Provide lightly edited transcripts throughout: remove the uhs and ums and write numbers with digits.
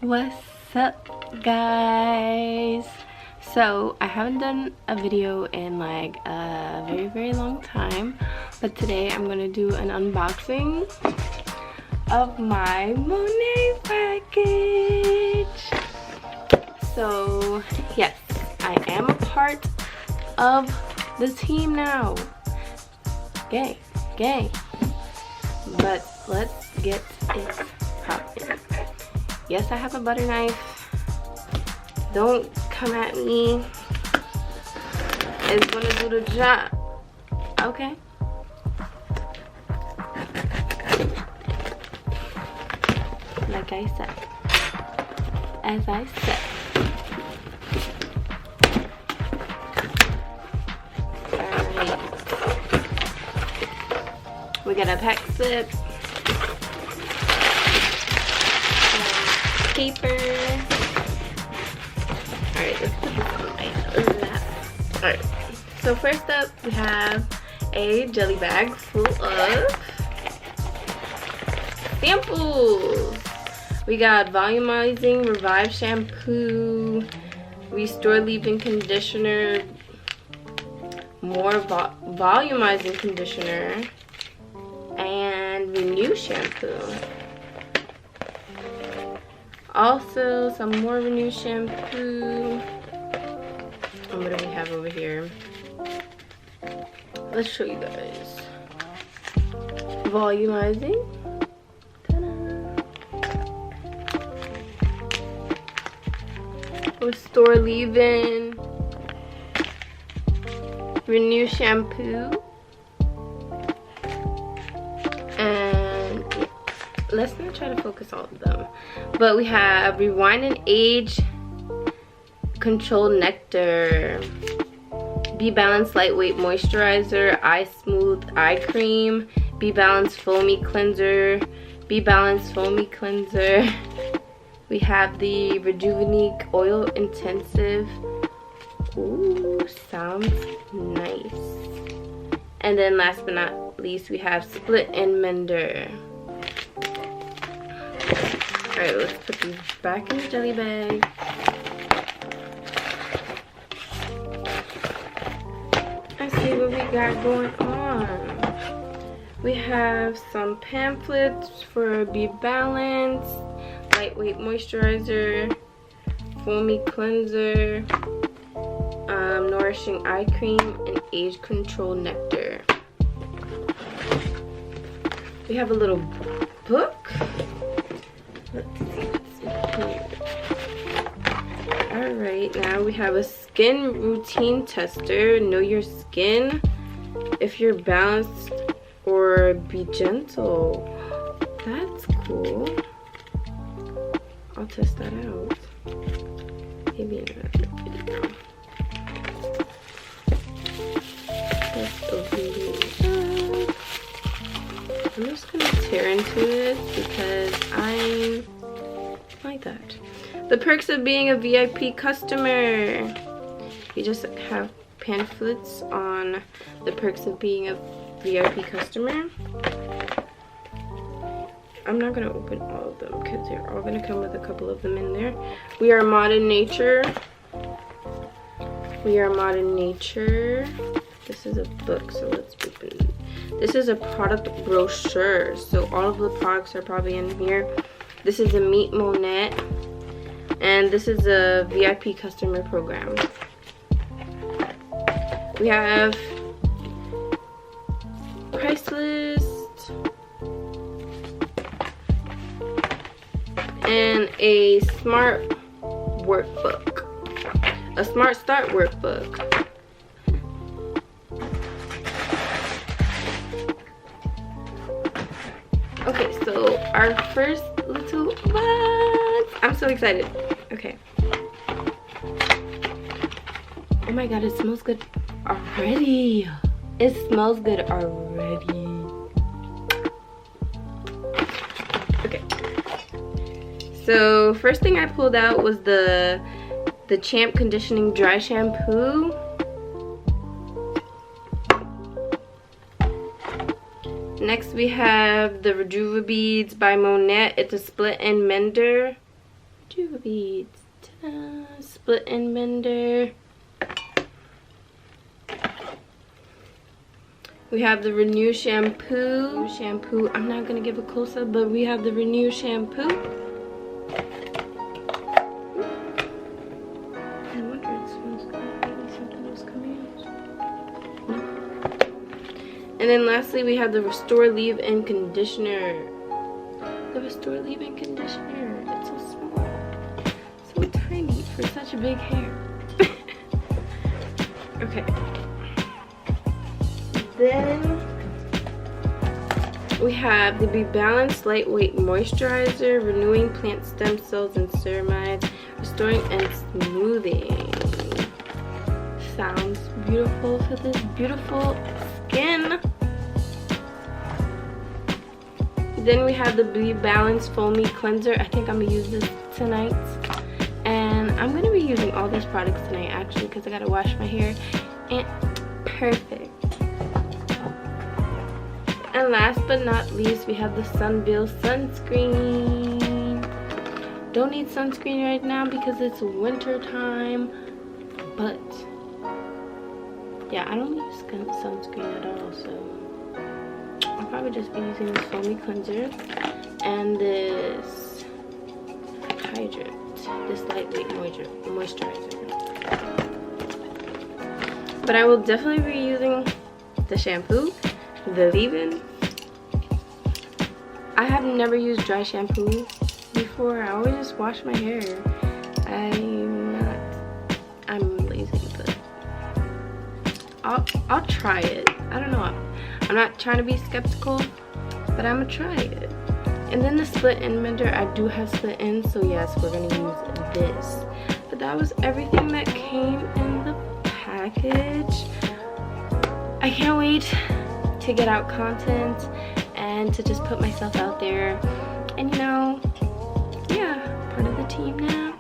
What's up, guys? So I haven't done a video in like a very long time, but today I'm gonna do an unboxing of my Monet package. So yes, I am a part of the team now. Gang. But let's get it poppin'. Yes, I have a butter knife. Don't come at me. It's gonna do the job. Okay. Like I said. As I said. Alright. We got a pack slip. Paper. Alright, let's put this on my lap. Alright, so first up we have a jelly bag full of samples. We got volumizing revive shampoo, restore leave-in conditioner, more volumizing conditioner, and renew shampoo. Also, some more Renew shampoo. And what do we have over here? Let's show you guys. Volumizing. Restore leave-in. Renew shampoo. Let's not try to focus all of them, but we have rewind and age control nectar, Be Balanced lightweight moisturizer, eye smooth eye cream, Be Balanced foamy cleanser, Be Balanced foamy cleanser. We have the Rejuvenique oil intensive. Ooh, sounds nice. And then last but not least, we have split and mender. Alright, let's put these back in the jelly bag. Let's see what we got going on. We have some pamphlets for Be Balanced, lightweight moisturizer, foamy cleanser, nourishing eye cream, and age control nectar. We have a little book. Let's see what's in here. Alright, now we have a skin routine tester. Know your skin. If you're balanced or be gentle. That's cool. I'll test that out. Maybe in another video. Let's open these up. I'm just gonna tear into it because I'm like that. The perks of being a VIP customer. You just have pamphlets on the perks of being a VIP customer. I'm not gonna open all of them because they're all gonna come with a couple of them in there. We are Modern Nature. We are Modern Nature. This is a book, so let's open it. This is a product brochure, so all of the products are probably in here. This is a Meet Monet, and this is a VIP customer program. We have price list and a smart workbook, a smart start workbook. Okay, so our first little box. I'm so excited. Okay. Oh my god, it smells good already. It smells good already. Okay. So first thing I pulled out was the Champ Conditioning Dry Shampoo. Next we have the Rejuva Beads by Monet. It's a split and mender Juva beads. Ta-da. Split end mender. We have the Renew shampoo. I'm not gonna give a close-up, but we have the Renew shampoo. I wonder it smells good. Maybe something was coming out. No. And then lastly, we have the Restore Leave-In Conditioner. The Restore Leave-In Conditioner. It's so small, so tiny for such a big hair. Okay. Then we have the Be Balanced Lightweight Moisturizer, renewing plant stem cells and ceramide, restoring and smoothing. Sounds beautiful for this beautiful skin. Then we have the Be Balanced Foamy Cleanser. I think I'm gonna use this tonight, and I'm gonna be using all these products tonight actually because I gotta wash my hair. And perfect. And last but not least, we have the Sunveil sunscreen. Don't need sunscreen right now because it's winter time, but yeah, I don't use sunscreen at all, so I'll probably just be using this foamy cleanser and this hydrant, this lightweight moisturizer. But I will definitely be using the shampoo, the leave-in. I have never used dry shampoo before. I always just wash my hair. I'm lazy, but I'll try it. I don't know. I'm not trying to be skeptical, but I'm gonna try it. And then the split end mender, I do have split ends, so yes, we're gonna use this. But that was everything that came in the package. I can't wait to get out content and to just put myself out there, and you know, yeah, part of the team now.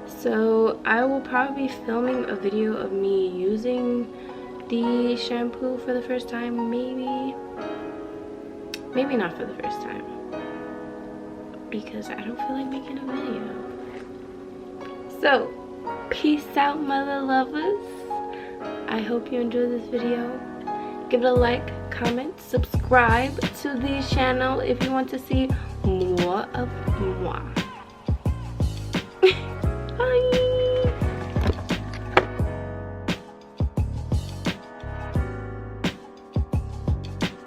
So I will probably be filming a video of me using the shampoo for the first time, maybe not for the first time, because I don't feel like making a video. So peace out, mother lovers. I hope you enjoyed this video. Give it a like, comment, subscribe to the channel if you want to see more of moi. Bye.